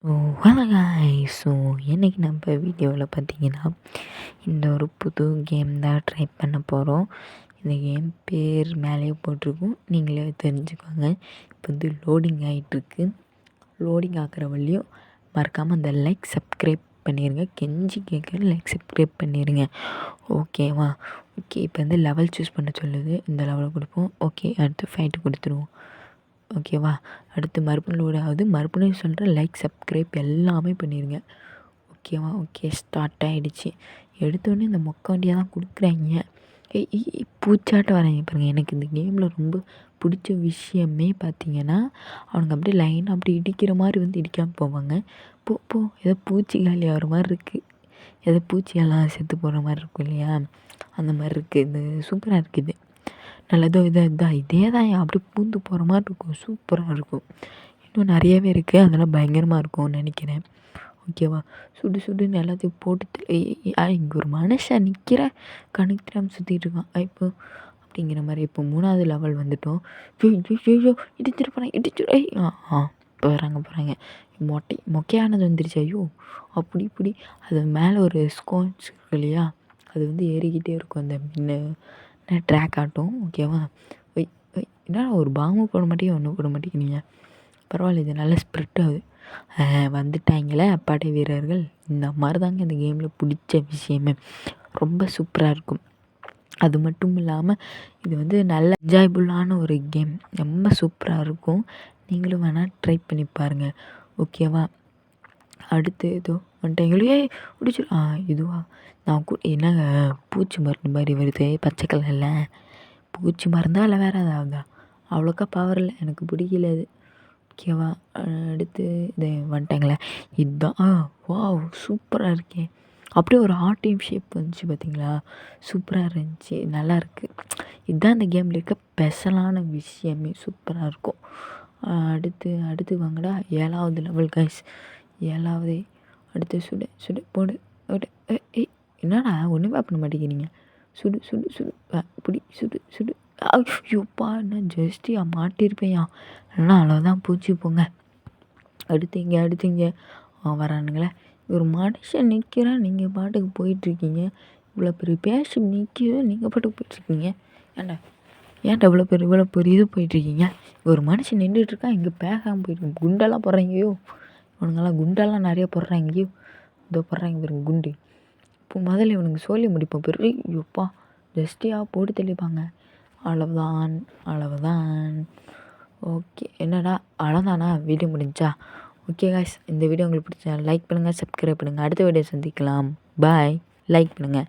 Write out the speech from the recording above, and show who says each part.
Speaker 1: So hi so இன்றைக்கி நம்ம வீடியோவில் பார்த்தீங்கன்னா இந்த ஒரு புது கேம் தான் ட்ரை பண்ண போகிறோம். இந்த கேம் பேர் மேலேயே போட்டிருக்கும், நீங்களே தெரிஞ்சுக்கோங்க. இப்போ வந்து லோடிங் ஆகிட்டுருக்கு. லோடிங் ஆகிற வழியும் மறக்காமல் அந்த லைக் சப்ஸ்கிரைப் பண்ணிடுங்க. கெஞ்சி கேட்குற லைக் சப்ஸ்கிரைப் பண்ணிடுங்க, ஓகேவா? ஓகே, இப்போ வந்து லெவல் சூஸ் பண்ண சொல்லுது. இந்த லெவலை கொடுப்போம். ஓகே, அடுத்து ஃபைட்டு கொடுத்துருவோம், ஓகேவா? அடுத்து மறுபடியும் லோட் ஆகுது. மறுபடியும் சொல்கிறேன், லைக் சப்ஸ்கிரைப் எல்லாமே பண்ணிடுங்க, ஓகேவா? ஓகே, ஸ்டார்ட் ஆகிடுச்சு. எடுத்தோடனே இந்த மொக்க வண்டியாக தான் கொடுக்குறாங்க. பூச்சாட்டம் வராங்க பாருங்கள். எனக்கு இந்த கேமில் ரொம்ப பிடிச்ச விஷயமே பார்த்தீங்கன்னா, அவனுங்க அப்படியே லைனாக அப்படி இடிக்கிற மாதிரி வந்து இடிக்காமல் போவாங்க. போ ஏதோ பூச்சி காலி ஆகிற மாதிரி இருக்குது, ஏதோ பூச்சியெல்லாம் செத்து போகிற மாதிரி இருக்கும் இல்லையா, அந்த மாதிரி இருக்குது. இது சூப்பராக இருக்குது. நல்லதோ இதே தான் அப்படி பூந்து போகிற மாதிரி இருக்கும், சூப்பராக இருக்கும். இன்னும் நிறையவே இருக்குது, அதெல்லாம் பயங்கரமாக இருக்கும்னு நினைக்கிறேன், ஓகேவா? சுடுன்னு எல்லாத்தையும் போட்டு இங்கே ஒரு மனுஷன் நிற்கிற கணக்கிடாமல் சுற்றிட்டு இருக்கான் இப்போ அப்படிங்கிற மாதிரி. இப்போ 3வது லெவல் வந்துட்டோம். ஐயோ இடிச்சிட்டு போகிறேன் இப்போ போகிறாங்க. மொக்கையானது வந்துருச்சு. ஐயோ அப்படி இப்படி அது மேலே ஒரு ஸ்கோன்ஸ் இருக்கு இல்லையா, அது வந்து ஏறிக்கிட்டே இருக்கும் அந்த ட்ராக் ஆட்டும், ஓகேவா? என்ன ஒரு பாம்பு போட மாட்டேங்க, ஒன்றும் போட மாட்டேங்கிறீங்க. பரவாயில்ல, இது நல்லா ஸ்ப்ரெட் ஆகுது. வந்துட்டாங்களே படை வீரர்கள். இந்த மாதிரி தாங்க இந்த கேமில் பிடிச்ச விஷயமே. ரொம்ப சூப்பராக இருக்கும். அது மட்டும் இல்லாமல் இது வந்து நல்ல என்ஜாய்புல்லான ஒரு கேம், ரொம்ப சூப்பராக இருக்கும். நீங்களும் வேணால் ட்ரை பண்ணி பாருங்கள், ஓகேவா? அடுத்து ஏதோ வந்துட்டாங்களே பிடிச்சிரு. இதுவா நான் என்னங்க பூச்சி மருந்து மாதிரி வருது பச்சை கலரில். பூச்சி மருந்தா இல்லை வேறு ஏதாவதா? அவ்வளோக்கா பவர் இல்லை, எனக்கு பிடிக்கல அது, ஓகேவா? அடுத்து இது வந்துட்டாங்களே, இதுதான். வாவ் சூப்பராக இருக்கே. அப்படியே ஒரு ஆர்டின் ஷேப் வந்துச்சு பார்த்தீங்களா, சூப்பராக இருந்துச்சு, நல்லாயிருக்கு. இதுதான் இந்த கேமில் இருக்க ஸ்பெஷலான விஷயமே, சூப்பராக இருக்கும். அடுத்து வாங்கடா 7வது லெவல் கைஸ், 7வது. அடுத்து சுடு போடு. என்னடா ஒன்றுமே பண்ண மாட்டேங்கிறீங்க. சுடு இப்படி சுடு. ஐயோப்பா, என்ன ஜஸ்டியா மாட்டிருப்பேயா, இல்லைனா அவ்வளோதான், பூச்சி போங்க. அடுத்தீங்க வரானுங்களே. ஒரு மனுஷன் நிற்கிறேன், நீங்கள் பாட்டுக்கு போயிட்டுருக்கீங்க. இவ்வளோ பெரிய பேஷன் நிற்கிது, நீங்கள் பாட்டுக்கு போயிட்டுருக்கீங்க. ஏன்டா இவ்வளோ பெரிய இது போயிட்டுருக்கீங்க. ஒரு மனுஷன் நின்றுட்டுருக்கான், இங்கே பேசாமல் போயிட்டு குண்டெல்லாம் போடுறாங்கயோ. இவனுங்கெல்லாம் குண்டெல்லாம் நிறைய போடுறாங்கயோ. இதோ போடுறாங்க பாருங்க குண்டு. இப்போ முதல்ல இவனுக்கு சொல்லி முடிப்போம். ஐயோப்பா, ஜஸ்டியாக போட்டு தெளிப்பாங்க. அவ்வளவுதான். ஓகே, என்னடா அவ்வளோதானா? வீடியோ முடிஞ்சா? ஓகே காய்ஸ், இந்த வீடியோ உங்களுக்கு பிடிச்சா லைக் பண்ணுங்கள், சப்ஸ்கிரைப் பண்ணுங்கள். அடுத்த வீடியோ சந்திக்கலாம். பாய். லைக் பண்ணுங்கள்.